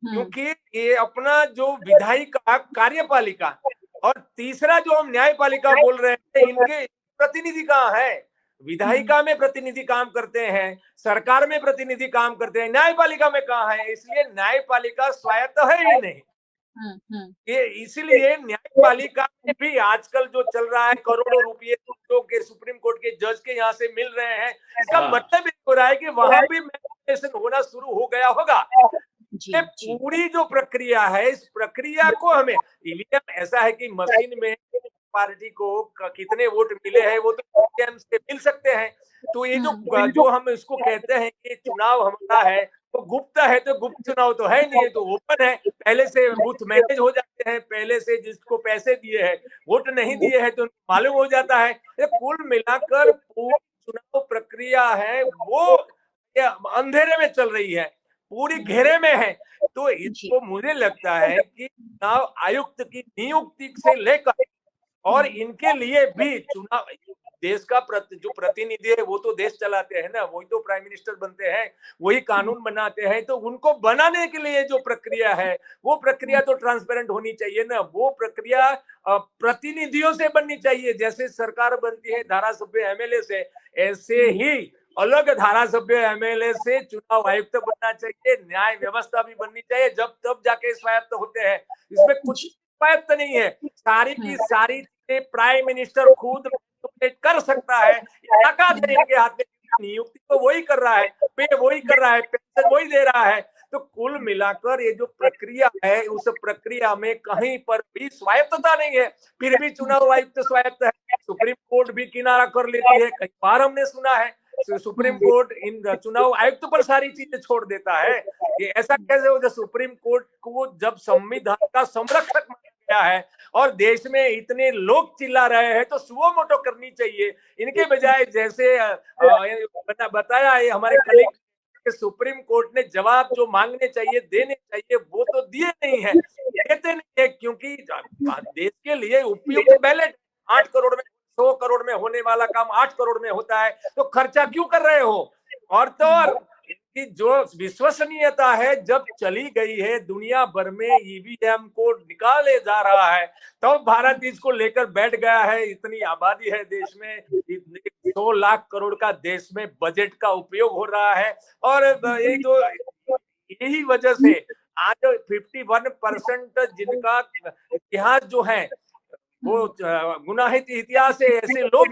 क्योंकि ये अपना जो विधायी कार्यपालिका और तीसरा जो हम न्यायपालिका बोल रहे हैं, इनके प्रतिनिधि कहाँ है? विधायिका में प्रतिनिधि काम करते हैं, सरकार में प्रतिनिधि काम करते हैं, न्यायपालिका में कहाँ है? इसलिए न्यायपालिका स्वायत्त है ही नहीं। ये इसलिए न्यायपालिका में भी आजकल जो चल रहा है, करोड़ों रुपये के सुप्रीम कोर्ट के जज के यहाँ से मिल रहे हैं, इसका मतलब ये हो रहा है कि वहां भी मैनिपुलेशन होना शुरू हो गया होगा। पूरी जो प्रक्रिया है, इस प्रक्रिया को हमें ईवीएम ऐसा है कि मशीन में पार्टी को कितने वोट मिले हैं वो तो ईवीएम से मिल सकते हैं। तो ये जो हम इसको कहते हैं कि चुनाव हमारा है तो गुप्त है, तो गुप्त चुनाव तो है नहीं, तो ओपन है। पहले से बूथ मैनेज हो जाते हैं, पहले से जिसको पैसे दिए हैं, वोट नहीं दिए हैं तो मालूम हो जाता है। कुल मिलाकर पूरी चुनाव प्रक्रिया है वो अंधेरे में चल रही है, पूरी घेरे में है। तो इसको मुझे लगता है कि चुनाव आयुक्त की नियुक्ति से लेकर और इनके लिए भी चुनाव, देश का जो प्रतिनिधि है वो तो देश चलाते हैं ना, वही तो प्राइम मिनिस्टर बनते हैं, वही कानून बनाते हैं, तो उनको बनाने के लिए जो प्रक्रिया है वो प्रक्रिया तो ट्रांसपेरेंट होनी चाहिए ना। वो प्रक्रिया प्रतिनिधियों से बननी चाहिए। जैसे सरकार बनती है धारासभ्य एमएलए से, ऐसे ही अलग धारासभ्य एमएलए से चुनाव आयुक्त बनना चाहिए। न्याय व्यवस्था भी बननी चाहिए, जब तब जाके स्वायत्त होते हैं। इसमें कुछ स्वायत्त नहीं है, सारी की सारी चीजें प्राइम मिनिस्टर खुद कर सकता है। ताकत है इनके हाथ में, नियुक्ति तो वही कर रहा है, पे वही कर रहा है, पेंशन वही दे रहा है। तो कुल मिलाकर ये जो प्रक्रिया है उस प्रक्रिया में कहीं पर भी स्वायत्तता नहीं है। फिर भी चुनाव आयुक्त स्वायत्त है, सुप्रीम कोर्ट भी किनारा कर लेती है। कई बार हमने सुना है सुप्रीम कोर्ट इन चुनाव आयुक्त पर सारी चीजें छोड़ देता है। ये ऐसा कैसे हो? सुप्रीम कोर्ट को जब संविधान का संरक्षक माना गया है और देश में इतने लोग चिल्ला रहे हैं तो सुओ मोटो करनी चाहिए। इनके बजाय जैसे बताया है हमारे कलीग कि सुप्रीम कोर्ट ने जवाब जो मांगने चाहिए, देने चाहिए, वो तो दिए नहीं है, देते नहीं है, क्योंकि देश के लिए उपयुक्त बैलेट 8 करोड़ में 100 करोड़ में होने वाला काम 8 करोड़ में होता है, तो खर्चा क्यों कर रहे हो? और तो और इनकी जो विश्वसनीयता है जब चली गई है, दुनिया भर में ईवीएम को निकाले जा रहा है, तो भारत इसको लेकर बैठ गया है। इतनी आबादी है देश में, 100 लाख करोड़ का देश में बजट का उपयोग हो रहा है, और यही वजह से आज 51% जिनका इतिहास जो है वो गुनाहित इतिहास है, ऐसे लोग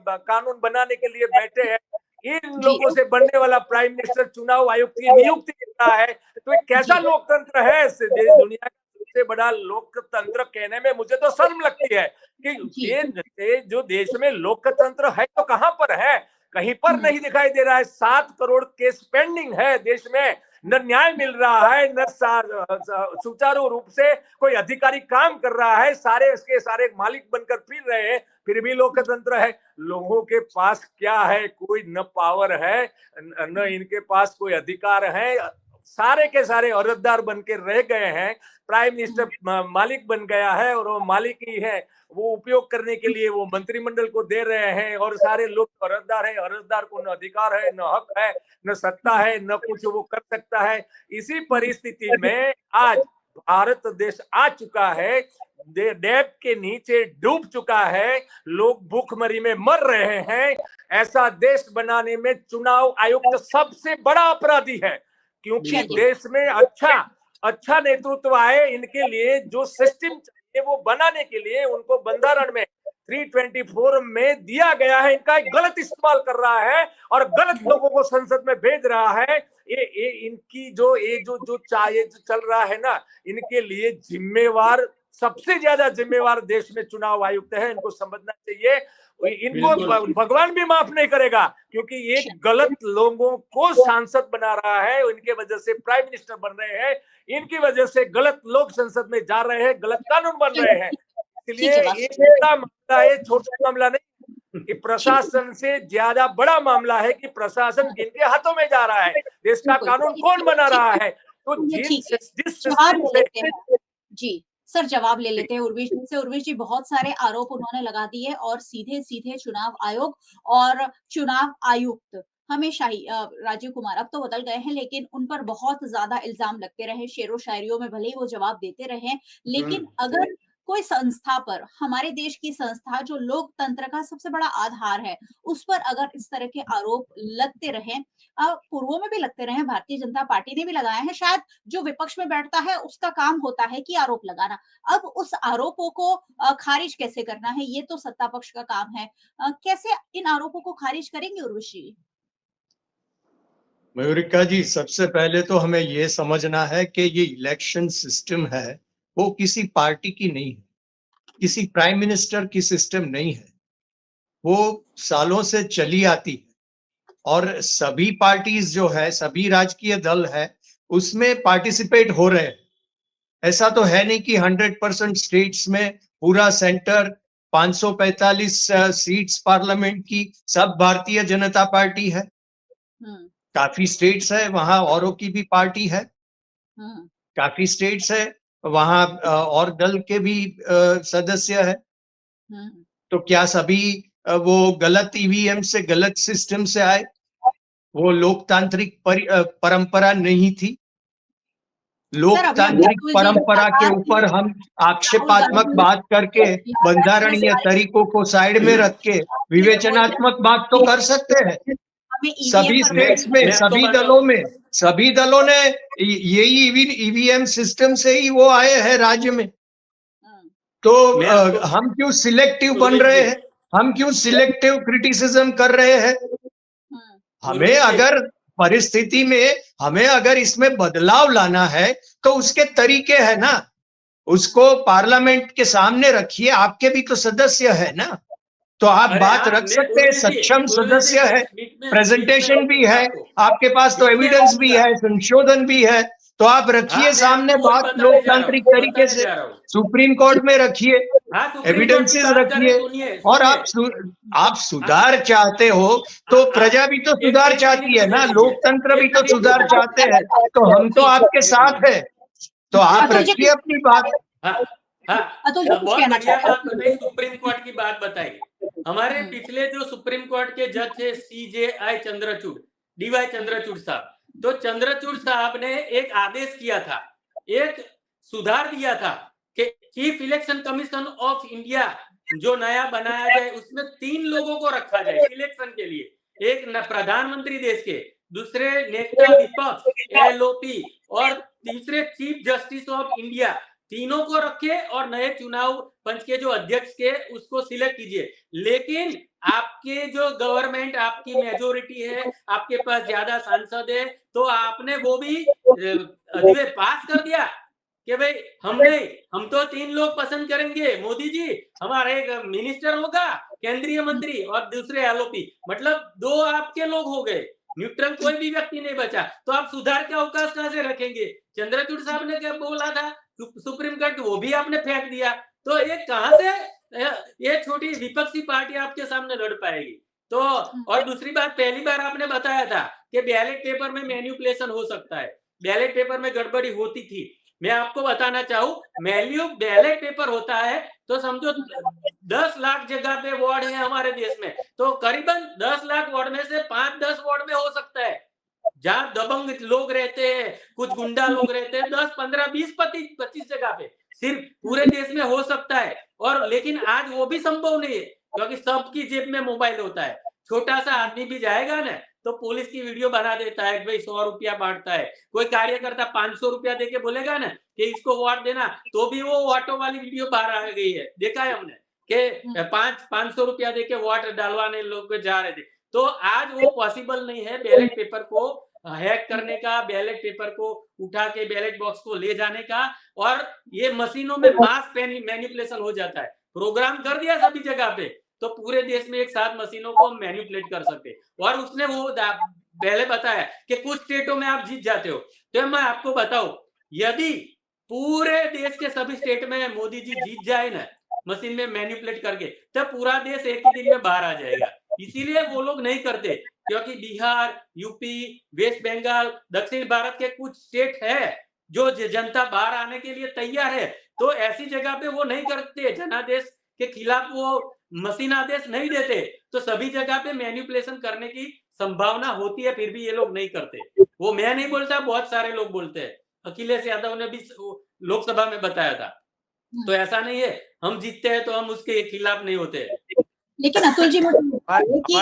कानून बनाने के लिए बैठे हैं। इन लोगों से बनने वाला प्राइम मिनिस्टर चुनाव आयुक्त की नियुक्ति करता है, तो एक कैसा लोकतंत्र है? दुनिया का सबसे बड़ा लोकतंत्र कहने में मुझे तो शर्म लगती है कि ये जो देश में लोकतंत्र है तो कहां पर है? कहीं पर नहीं दिखाई दे रहा है। 7 करोड़ केस पेंडिंग है देश में, न न्याय मिल रहा है, न सुचारू रूप से कोई अधिकारी काम कर रहा है, सारे इसके सारे मालिक बनकर फिर रहे हैं, फिर भी लोकतंत्र है। लोगों के पास क्या है? कोई न पावर है, न इनके पास कोई अधिकार है, सारे के सारे अर्जदार बन के रह गए हैं। प्राइम मिनिस्टर मालिक बन गया है और वो मालिक ही है, वो उपयोग करने के लिए वो मंत्रिमंडल को दे रहे हैं, और सारे लोग अर्जदार है। अर्जदार को न अधिकार है, न हक है, न सत्ता है, न कुछ वो कर सकता है। इसी परिस्थिति में आज भारत देश आ चुका है, डेब्ट के नीचे डूब चुका है, लोग भूखमरी में मर रहे हैं। ऐसा देश बनाने में चुनाव आयुक्त सबसे बड़ा अपराधी है, क्योंकि देश में अच्छा नेतृत्व आए, इनके लिए जो सिस्टम चाहिए वो बनाने के लिए उनको बंधारण में 324 में दिया गया है, इनका एक गलत इस्तेमाल कर रहा है और गलत लोगों को संसद में भेज रहा है। ये इनकी जो चल रहा है ना, इनके लिए जिम्मेवार, सबसे ज्यादा जिम्मेवार देश में चुनाव आयुक्त है। इनको समझना चाहिए, इनको भगवान भी माफ नहीं करेगा, क्योंकि ये गलत लोगों को सांसद बना रहा है। इनके वजह से प्राइम मिनिस्टर बन रहे हैं, इनकी वजह से गलत लोग संसद में जा रहे हैं, गलत कानून बन रहे हैं। इसलिए ये बड़ा मामला है, छोटा मामला नहीं। कि प्रशासन से ज्यादा बड़ा मामला है कि प्रशासन किनके हाथों में जा रहा है, देश का कानून कौन बना रहा है। तो जिस जी सर, जवाब ले लेते हैं उर्वेश जी से। उर्वेश जी, बहुत सारे आरोप उन्होंने लगा दिए और सीधे चुनाव आयोग और चुनाव आयुक्त हमेशा ही राजीव कुमार अब तो बदल गए हैं, लेकिन उन पर बहुत ज्यादा इल्जाम लगते रहे, शेरो शायरियों में भले ही वो जवाब देते रहे, लेकिन अगर कोई संस्था पर, हमारे देश की संस्था जो लोकतंत्र का सबसे बड़ा आधार है, उस पर अगर इस तरह के आरोप लगते रहे, पूर्वों में भी लगते रहे, भारतीय जनता पार्टी ने भी लगाए हैं, शायद जो विपक्ष में बैठता है उसका काम होता है कि आरोप लगाना, अब उस आरोपों को खारिज कैसे करना है, ये तो सत्ता पक्ष का काम है। कैसे इन आरोपों को खारिज करेंगे उर्वशी जी? मयूरिका जी, सबसे पहले तो हमें ये समझना है कि ये इलेक्शन सिस्टम है वो किसी पार्टी की नहीं है, किसी प्राइम मिनिस्टर की सिस्टम नहीं है, वो सालों से चली आती है और सभी पार्टीज जो है, सभी राजकीय दल है, उसमें पार्टिसिपेट हो रहे हैं। ऐसा तो है नहीं कि 100% स्टेट्स में पूरा सेंटर 545 सीट्स पार्लियामेंट की सब भारतीय जनता पार्टी है। काफी स्टेट्स है वहां औरों की भी पार्टी है, काफी स्टेट्स है वहां और दल के भी सदस्य है। तो क्या सभी वो गलत ईवीएम से, गलत सिस्टम से आए? वो लोकतांत्रिक परंपरा नहीं थी। लोकतांत्रिक परंपरा के ऊपर हम आक्षेपात्मक बात करके, बंधारणीय तरीकों को साइड में रख के विवेचनात्मक बात तो कर सकते हैं। सभी स्टेट्स में, सभी दलों ने यही ईवीएम सिस्टम से ही वो आए हैं राज्य में। तो हम क्यों सिलेक्टिव बन रहे हैं? हम क्यों सिलेक्टिव क्रिटिसिज्म कर रहे हैं? हमें अगर परिस्थिति में, हमें अगर इसमें बदलाव लाना है तो उसके तरीके हैं ना, उसको पार्लियामेंट के सामने रखिए। आपके भी तो सदस्य है ना, तो आप बात रख सकते हैं। सक्षम सदस्य है, प्रेजेंटेशन भी है आपके पास, तो एविडेंस भी है, संशोधन भी है। तो आप रखिए हाँ, सामने मैं बात आपको वही लोकतांत्रिक तरीके से, बताने जा रहा हूँ। सुप्रीम कोर्ट में रखिए, हाँ, सुप्रीम कोर्ट की एविडेंसेस बात करें, रखिए, सुनिए और सुनिए। आप सुधार चाहते हो तो प्रजा भी तो एक सुधार एक चाहती मिनट है मुझे ना, दीजिए, लोकतंत्र भी एक तो मिनट सुधार मुझे चाहते हैं, तो हम तो जी, आपके साथ है, तो आप अतुल जी रखिए अपनी बात। हाँ हाँ, अतुल जी कुछ बहुत कहना बढ़िया चाहते बात हैं? बताई, सुप्रीम कोर्ट की बात बताई। हमारे हम्म, पिछले जो सुप्रीम कोर्ट के जज थे CJI चंद्रचूड़, DY चंद्रचूड़ साहब, तो चंद्रचूड़ साहब ने एक आदेश किया था, एक सुधार दिया था कि chief election commission of India जो नया बनाया जाए उसमें 3 लोगों को रखा जाए सिलेक्शन के लिए, एक प्रधानमंत्री देश के, दूसरे नेता विपक्ष LOP, और तीसरे चीफ जस्टिस ऑफ इंडिया, तीनों को रखे और नए चुनाव पंच के जो अध्यक्ष के उसको सिलेक्ट कीजिए। लेकिन आपके जो गवर्नमेंट, आपकी मेजोरिटी है, आपके पास ज्यादा सांसद है, तो आपने वो भी अधिवेशन पास कर दिया कि भाई हम तो 3 लोग पसंद करेंगे, मोदी जी हमारा एक मिनिस्टर होगा, केंद्रीय मंत्री, और दूसरे LOP, मतलब 2 आपके लोग हो गए, न्यूट्रल कोई भी व्यक्ति नहीं बचा। तो आप सुधार का अवकाश कहां से रखेंगे? चंद्रचूड़ साहब ने क्या बोला था सुप्रीम कोर्ट, वो भी आपने फेंक दिया। तो ये कहां से ये छोटी विपक्षी पार्टी आपके सामने लड़ पाएगी? तो और दूसरी बात, पहली बार आपने बताया था कि बैलेट पेपर में मैनिपुलेशन हो सकता है, बैलेट पेपर में गड़बड़ी होती थी। मैं आपको बताना चाहूं, बैलेट पेपर होता है तो समझो 10 लाख जगह पे वार्ड है हमारे देश में, तो करीबन 10 लाख वार्ड में से 5-10 वार्ड में हो सकता है जहां दबंग लोग रहते हैं, कुछ गुंडा लोग रहते हैं, 10, 15, 20, 25 जगह पे सिर्फ पूरे देश में हो सकता है। और लेकिन आज वो भी संभव नहीं है क्योंकि सबकी जेब में मोबाइल होता है। छोटा सा आदमी भी जाएगा ना तो पुलिस की वीडियो बना देता है, भाई 100 रुपया बांटता है। कोई कार्यकर्ता 500 रुपया देके बोलेगा ना कि इसको वोट देना, तो भी वो ऑटो वाली वीडियो बाहर आ गई है, देखा है हमने कि 500 रुपया देके वोट डालवाने लोग जा रहे थे। तो आज वो पॉसिबल नहीं है बैलेट पेपर को हैक करने का, बैलेट पेपर को उठा के बैलेट बॉक्स को ले जाने का, और ये मशीनों में मास मैनिपुलेशन हो जाता है। प्रोग्राम कर दिया सभी जगह पे तो पूरे देश में एक साथ मशीनों को मैनिपुलेट कर सकते। और उसने वो पहले बताया कि कुछ स्टेटों में आप जीत जाते हो, तो मैं आपको बताऊं, यदि पूरे देश के सभी स्टेट में मोदी जी जीत जाए ना मशीन में मैनिपुलेट करके, तब पूरा देश एक ही दिन में बाहर आ जाएगा। इसीलिए वो लोग नहीं करते, क्योंकि बिहार, यूपी, वेस्ट बंगाल, दक्षिण भारत के कुछ स्टेट है जो जनता बाहर आने के लिए तैयार है, तो ऐसी जगह पे वो नहीं करते, जनादेश के खिलाफ वो मशीन आदेश नहीं देते, तो सभी जगह पे मैनिपुलेशन करने की संभावना होती है, फिर भी ये लोग नहीं करते। वो मैं नहीं बोलता, बहुत सारे लोग बोलते हैं, अखिलेश यादव ने भी लोकसभा में बताया था। तो ऐसा नहीं है हम जीतते हैं तो हम उसके खिलाफ नहीं होते। लेकिन अतुल जी मुझे कि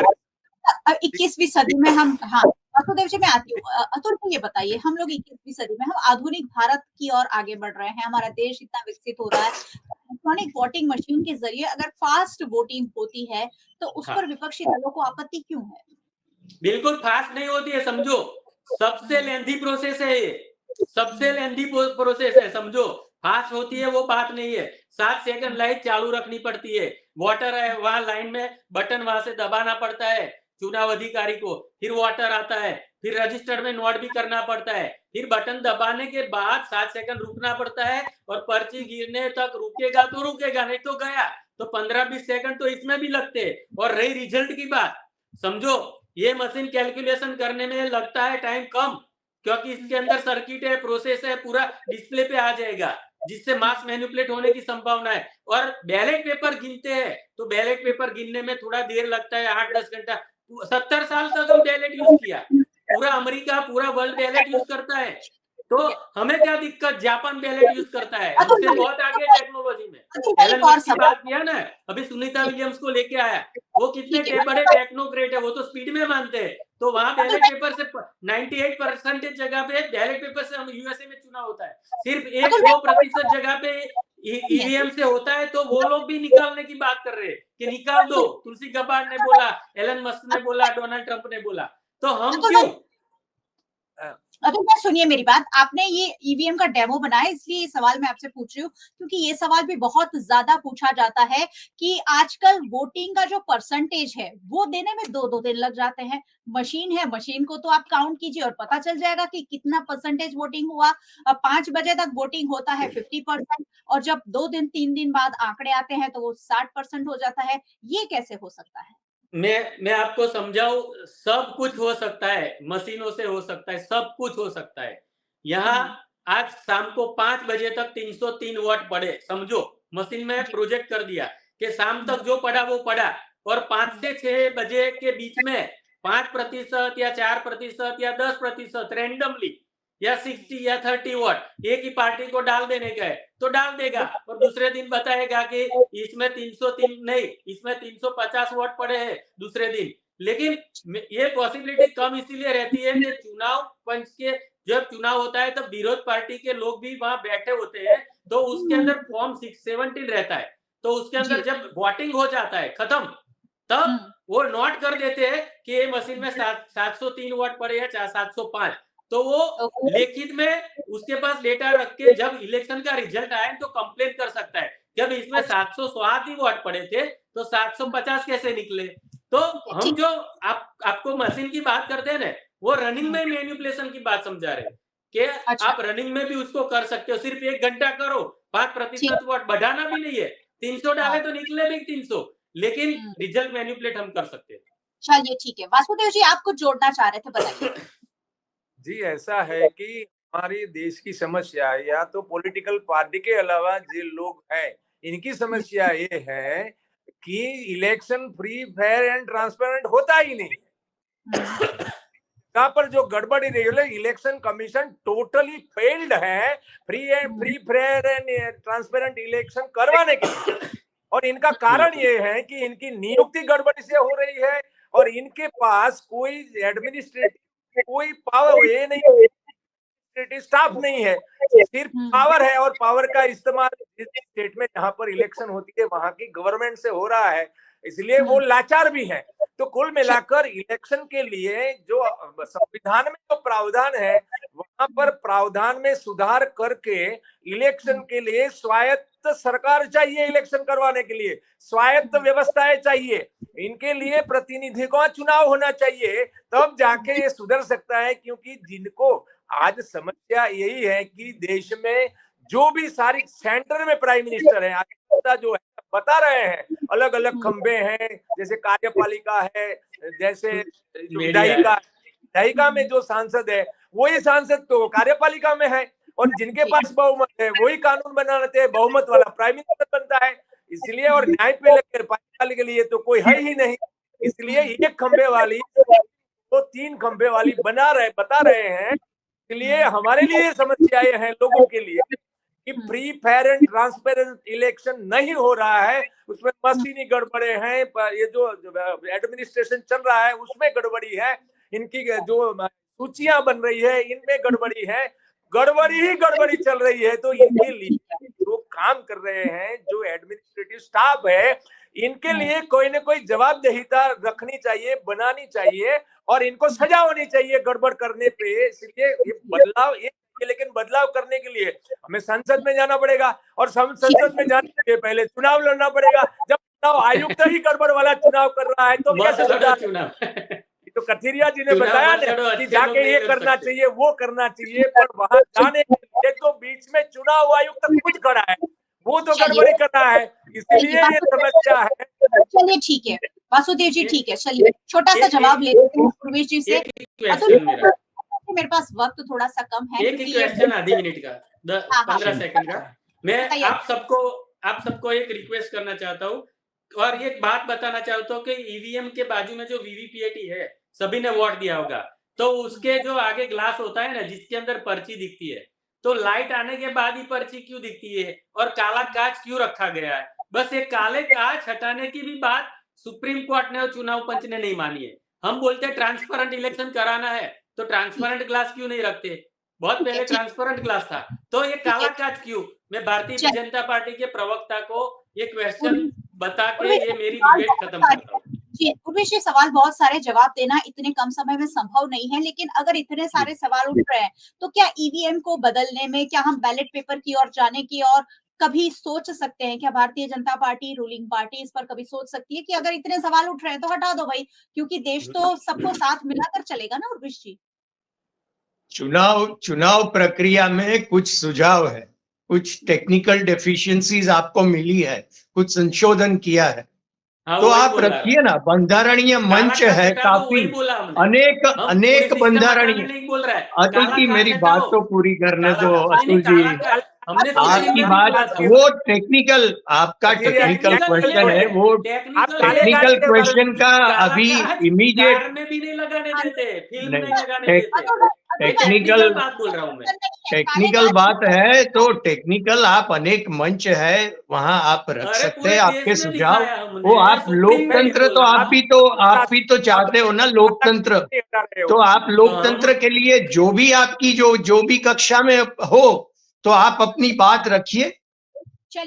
21वीं सदी में हम, हाँ वासुदेव जी मैं आती हूँ, अतुल जी ये बताइए, हम लोग 21वीं सदी में हम आधुनिक भारत की ओर आगे बढ़ रहे हैं, हमारा देश इतना विकसित हो रहा है, इलेक्ट्रॉनिक वोटिंग मशीन के जरिए अगर फास्ट वोटिंग होती है तो उस पर विपक्षी दलों को आपत्ति क्यों है? बिल्कुल फास्ट नहीं होती है, समझो सबसे लेंथी प्रोसेस है ये, सबसे लेंथी प्रोसेस है, समझो फास्ट होती है वो बात नहीं है। 7 सेकंड लाइट चालू रखनी पड़ती है, वोटर है वहां लाइन में, बटन वहां से दबाना पड़ता है चुनाव अधिकारी को, फिर वोटर आता है, फिर रजिस्टर में नोट भी करना पड़ता है, फिर बटन दबाने के बाद 7 सेकंड रुकना पड़ता है, और पर्ची गिरने तक रुकेगा तो रुकेगा, नहीं तो गया। तो 15-20 सेकंड तो इसमें भी लगते हैं। और रही रिजल्ट की बात, समझो ये मशीन कैलकुलेशन करने में लगता है टाइम कम, क्योंकि इसके अंदर सर्किट है, प्रोसेस है, पूरा डिस्प्ले पे आ जाएगा, जिससे मास मैनिपुलेट होने की संभावना है। और बैलेट पेपर गिनते हैं तो बैलेट पेपर गिनने में थोड़ा देर लगता है, 8-10 घंटा। 70 साल तक हम बैलेट यूज किया, पूरा अमेरिका, पूरा वर्ल्ड बैलेट यूज करता है, तो हमें क्या दिक्कत? जापान बैलेट यूज करता है, हमसे बहुत आगे टेक्नोलॉजी में। एलन मस्क की बात किया ना, अभी सुनीता विलियम्स को लेके आया, वो कितने बड़े टेक्नोक्रेट है, वो तो स्पीड में मानते हैं, तो वहां बैलेट पेपर से 98% जगह पे बैलेट पेपर से हम यूएसए में चुनाव होता है, सिर्फ 1-2% जगह पे ईवीएम से होता है, तो वो लोग भी निकालने की बात कर रहे हैं कि निकाल दो। तुलसी गबार्ड ने बोला, एलन मस्क ने बोला, डोनाल्ड ट्रंप ने बोला, तो हम क्यों? अभी मैं सुनिए मेरी बात, आपने ये ईवीएम का डेमो बनाया इसलिए ये सवाल मैं आपसे पूछ रही हूँ क्योंकि ये सवाल भी बहुत ज्यादा पूछा जाता है कि आजकल वोटिंग का जो परसेंटेज है वो देने में 2-2 दिन लग जाते हैं। मशीन है, मशीन को तो आप काउंट कीजिए और पता चल जाएगा कि कितना परसेंटेज वोटिंग हुआ। अब 5 बजे तक वोटिंग होता है 50% और जब 2 दिन 3 दिन बाद आंकड़े आते हैं तो वो 60% हो जाता है। ये कैसे हो सकता है? मैं आपको समझाऊं, सब कुछ हो सकता है, मशीनों से हो सकता है, सब कुछ हो सकता है। यहाँ आज शाम को 5 बजे तक 303 वोट पड़े, समझो मशीन में प्रोजेक्ट कर दिया कि शाम तक जो पड़ा वो पड़ा, और 5 से 6 बजे के बीच में 5% या 4% या 10% रैंडमली या 60 या 30 वोट एक ही पार्टी को डाल देने का है तो डाल देगा, और दूसरे दिन बताएगा कि इसमें 303 नहीं, इसमें 350 वोट पड़े हैं दूसरे दिन। लेकिन ये पॉसिबिलिटी कम इसीलिए रहती है कि चुनाव पंच के जब चुनाव होता है तब विरोध पार्टी के लोग भी वहां बैठे होते हैं, तो उसके अंदर फॉर्म 617 रहता है, तो उसके अंदर जब वोटिंग हो जाता है खत्म, तब वो नोट कर देते हैं कि ये मशीन में 703 वोट पड़े या 705, तो वो लिखित में उसके पास डेटा रख के जब इलेक्शन का रिजल्ट आए तो कंप्लेन कर सकता है। जब इसमें 707 ही वोट पड़े थे तो 750 कैसे निकले? तो हम जो आपको मशीन की बात करते हैं ना, वो रनिंग में मैनिपुलेशन की बात समझा रहे हैं कि आप रनिंग में भी उसको कर सकते हो, सिर्फ 1 घंटा करो, 5% वोट बढ़ाना भी नहीं है, 300 डाले तो निकले भी 300, लेकिन रिजल्ट मैनिपुलेट हम कर सकते हैं। चलिए ठीक है, वासुदेव जी आप कुछ जोड़ना चाह रहे थे, बताइए। जी, ऐसा है कि हमारी देश की समस्या या तो पॉलिटिकल पार्टी के अलावा जो लोग हैं, इनकी समस्या ये है कि election free, fair and transparent होता ही नहीं है। यहाँ पर जो गड़बड़ी रही है, इलेक्शन कमीशन टोटली फेल्ड है free fair and transparent election करवाने के लिए। और इनका कारण ये है कि इनकी नियुक्ति गड़बड़ी से हो रही है और इनके पास कोई एडमिनिस्ट्रेटिव कोई पावर ये नहीं, स्टाफ नहीं है, सिर्फ पावर है, और पावर का इस्तेमाल जिस स्टेट में जहां पर इलेक्शन होती है वहां की गवर्नमेंट से हो रहा है, इसलिए वो लाचार भी है। तो कुल मिलाकर इलेक्शन के लिए जो संविधान में जो प्रावधान है वहां पर प्रावधान में सुधार करके इलेक्शन के लिए स्वायत्त सरकार चाहिए, इलेक्शन करवाने के लिए स्वायत्त व्यवस्थाएं चाहिए, इनके लिए प्रतिनिधि का चुनाव होना चाहिए, तब जाके ये सुधर सकता है। क्योंकि जिनको आज समस्या यही है कि देश में जो भी सारी सेंटर में प्राइम मिनिस्टर है, जो है बता रहे हैं, अलग अलग खंबे हैं, जैसे कार्यपालिका है, जैसे दहिका में जो सांसद है वही सांसद तो कार्यपालिका में है, और जिनके पास बहुमत है वही कानून बनाते हैं, बहुमत वाला प्राइम मिनिस्टर बनता है। इसलिए और न्याय पे लेकर पालिका के लिए तो कोई है ही नहीं, इसलिए एक खंबे वाली तो 3 खंबे वाली बता रहे हैं। इसलिए हमारे लिए समस्याएं हैं लोगों के लिए कि free fair and transparent election नहीं हो रहा है, उसमें मशीनी गड़बड़े हैं, ये जो एडमिनिस्ट्रेशन चल रहा है उसमें गड़बड़ी है, इनकी जो सूचियां बन रही है इनमें गड़बड़ी है, गड़बड़ी ही गड़बड़ी चल रही है। तो इनके लिए जो काम कर रहे हैं, जो एडमिनिस्ट्रेटिव स्टाफ है, इनके लिए कोई ना कोई जवाबदेहिता रखनी चाहिए, बनानी चाहिए, और इनको सजा होनी चाहिए गड़बड़ करने पे। इसलिए ये बदलाव लेकिन बदलाव करने के लिए हमें संसद में जाना पड़ेगा, और संसद में जाने के पहले चुनाव लड़ना पड़ेगा। जब चुनाव आयुक्त ही गड़बड़ वाला चुनाव कर रहा है तो कैसे सुधार? तो कथीरिया जी ने बताया ना कि जाके ये करना चाहिए, वो करना चाहिए, पर वहां जाने के लिए तो बीच में चुनाव आयुक्त खुद खड़ा है, वो तो गड़बड़ी कर रहा है, इसलिए ये समस्या है। चलिए ठीक है वासुदेव जी, ठीक है, चलिए छोटा सा जवाब लेते हैं पूर्वेश जी से। मेरे पास वक्त थोड़ा सा कम है, एक ही क्वेश्चन आधी मिनट का, 15 सेकंड का। मैं आप सबको एक रिक्वेस्ट करना चाहता हूँ और एक बात बताना चाहता हूँ कि ईवीएम के बाजू में जो वीवीपीएटी है, सभी ने वोट दिया होगा, तो उसके जो आगे ग्लास होता है ना, जिसके अंदर पर्ची दिखती है, तो लाइट आने के बाद ही पर्ची क्यों दिखती है और काला कांच क्यों रखा गया है? बस ये काले कांच हटाने की भी बात सुप्रीम कोर्ट ने और चुनाव पंच ने नहीं मानी है। हम बोलते हैं ट्रांसपेरेंट इलेक्शन कराना है, तो ट्रांसपेरेंट ग्लास क्यों नहीं रखते? बहुत पहले ट्रांसपेरेंट ग्लास था, तो ये काला कांच क्यों? मैं भारतीय जनता पार्टी के प्रवक्ता को ये क्वेश्चन बता के ये मेरी डिबेट खत्म करता हूँ। जी, उर्वेश जी, सवाल बहुत सारे, जवाब देना इतने कम समय में संभव नहीं है, लेकिन अगर इतने सारे सवाल उठ रहे हैं, तो क्या ईवीएम को बदलने में, क्या हम बैलेट पेपर की ओर जाने की और कभी सोच सकते हैं? क्या Bharatiya Janata party, ruling party इस पर कभी सोच सकती है कि अगर इतने सवाल उठ रहे हैं, तो हटा दो भाई, क्योंकि देश तो सबको साथ मिलाकर चलेगा ना उर्वेश जी? चुनाव प्रक्रिया में कुछ सुझाव है, कुछ टेक्निकल डेफिशिएंसीज आपको मिली है, कुछ संशोधन किया है, हाँ, तो वही आप बोल रहा रखिए ना। बंधारणीय काला मंच काज है हटा दो, काफी, वही बोला हमने। अनेक हम पूरी अनेक सिस्टम बंधारणीय। हटाने नहीं बोल रहा है, अतुल काला जी, काज मेरी हटाओ। बात तो पूरी करने काला दो काज नहीं, अतुल काला जी। काज हमने अतुल सुप्रीम आपकी में भी बात बोला था। वो टेक्निकल, आपका ये टेक्निकल नहीं क्वेश्चन है, है, वो टेक्निकल है। टेक्निकल क्वेश्चन का काला अभी काज इमीडिएट कार में भी नहीं लगाने देते, फिल्म नहीं। नहीं लगाने देते। ये टेक्निकल टेक्निकल बात बोल रहा हूँ मैं। टेक्निकल बात है तो टेक्निकल आप अनेक मंच है वहां आप रख अरे सकते पूरे हैं, देश आपके में सुझाव। दिखाया हमने, वो आप सुप्रीम में भी लोकतंत्र तो बोला। आप भी तो चाहते हो ना लोकतंत्र, तो आप लोकतंत्र के लिए जो भी आपकी जो भी कक्षा में हो, तो आप अपनी बात रखिए।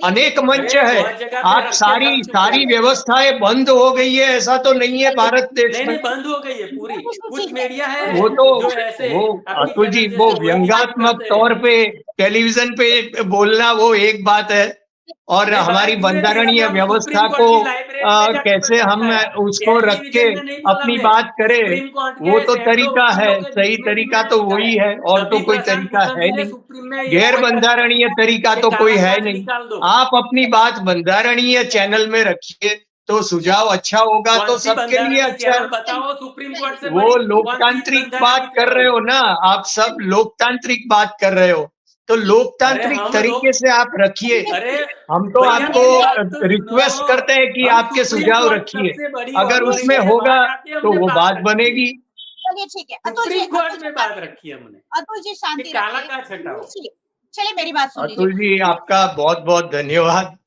अनेक मंच अरे है, बहुत जगह पे आप रख के थक चुके सारी हैं। व्यवस्थाएं बंद हो गई है, ऐसा तो नहीं है भारत देश नहीं में। नहीं, बंद हो गई है पूरी। कुछ मीडिया है वो तो जो ऐसे वो अपनी अतुल जी, केवल वो जैसे वही बात व्यंग्यात्मक करते तौर हैं। पे टेलीविजन पे बोलना वो एक बात है, और नहीं भाई, हमारी पूरे देश में बंधारणीय हम व्यवस्था सुप्रीम को कोर्ट की लाइब्रेरी में जाके कैसे प्रश्न हम दिखाया। उसको रख के टेलीविजन में नहीं बोला अपनी हमने। बात करें, सुप्रीम कोर्ट वो के तो सैकड़ों तरीका है। वकीलों के सही बीच में भी तरीका मैंने तो वही दिखाया। है, और तो तभी कोई प्रशांत तरीका भूषण है जी ने नहीं। सुप्रीम में ये गैर बोला था बंधारणीय तरीका कि तो कोई काला है काज नहीं। निकाल दो। आप अपनी बात बंधारणीय चैनल में रखिए, तो सुझाव अच्छा होगा, कौन तो सी सबके लिए बंधारणीय अच्छा चैनल है। बताओ, सुप्रीम कोर्ट से वो बड़ी कौन सी लोकतांत्रिक बात बंधारणीय कर रहे चैनल? हो ना, आप सब लोकतांत्रिक बात कर रहे हो, तो अरे लोकतांत्रिक हम तरीके लोग, से आप रखिए। अरे हम तो भैया आपको मेरी बात तो रिक्वेस्ट सुनो। करते हैं कि हम आपके सुप्रीम सुझाव कोर्ट रखिए, सबसे बड़ी अगर उसमें ऑथोरिटी है, होगा वहां जाके तो हमने वो बात बात रखी है। बनेगी। चलिए ठीक है सुप्रीम कोर्ट में बात रखी है हमने अतुल जी कि शांति काला रखिए। काज हटाओ। चलिए मेरी बात सुन अतुल जी, लीजिए। आपका बहुत बहुत धन्यवाद।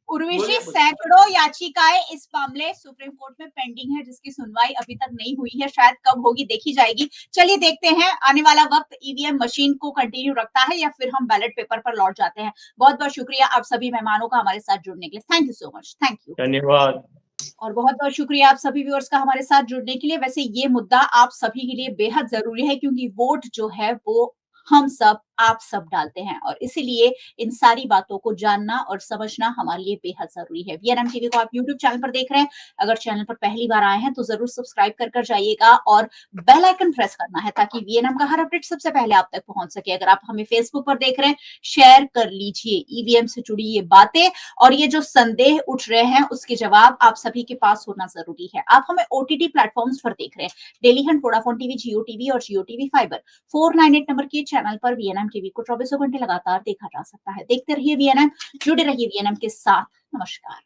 उर्वशी, बोलिए बोलिए। सैकड़ों याचिकाएं इस मामले सुप्रीम कोर्ट में पेंडिंग है, जिसकी सुनवाई अभी तक नहीं हुई है, शायद कब होगी देखी जाएगी। चलिए देखते हैं आने वाला वक्त ईवीएम मशीन को कंटिन्यू रखता है या फिर हम बैलेट पेपर पर लौट जाते हैं। बहुत बहुत शुक्रिया आप सभी मेहमानों का हमारे साथ जुड़ने के लिए। Thank you so much. Thank you. धन्यवाद। और बहुत बहुत शुक्रिया आप सभी व्यूअर्स का हमारे साथ जुड़ने के लिए। वैसे ये मुद्दा आप सभी के लिए बेहद जरूरी है, क्योंकि वोट जो है वो हम सब आप सब डालते हैं, और इसीलिए इन सारी बातों को जानना और समझना हमारे लिए बेहद जरूरी है। वीएनएम टीवी को आप यूट्यूब चैनल पर देख रहे हैं, अगर चैनल पर पहली बार आए हैं तो जरूर सब्सक्राइब कर जाइएगा और बेल आइकन प्रेस करना है, ताकि वीएनएम का हर अपडेट सबसे पहले आप तक पहुंच सके। अगर आप हमें फेसबुक पर देख रहे हैं, शेयर कर लीजिए ईवीएम से जुड़ी ये बातें, और ये जो संदेह उठ रहे हैं उसके जवाब आप सभी के पास होना जरूरी है। आप हमें ओटीटी प्लेटफॉर्म्स पर देख रहे हैं, डेली हंट, वोडाफोन टीवी, जियो टीवी और जियो टीवी फाइबर। 498 नंबर के चैनल पर वीएनएम टीवी को 24 घंटे लगातार देखा जा सकता है। देखते रहिए वीएनएम, जुड़े रहिए वीएनएम के साथ। नमस्कार।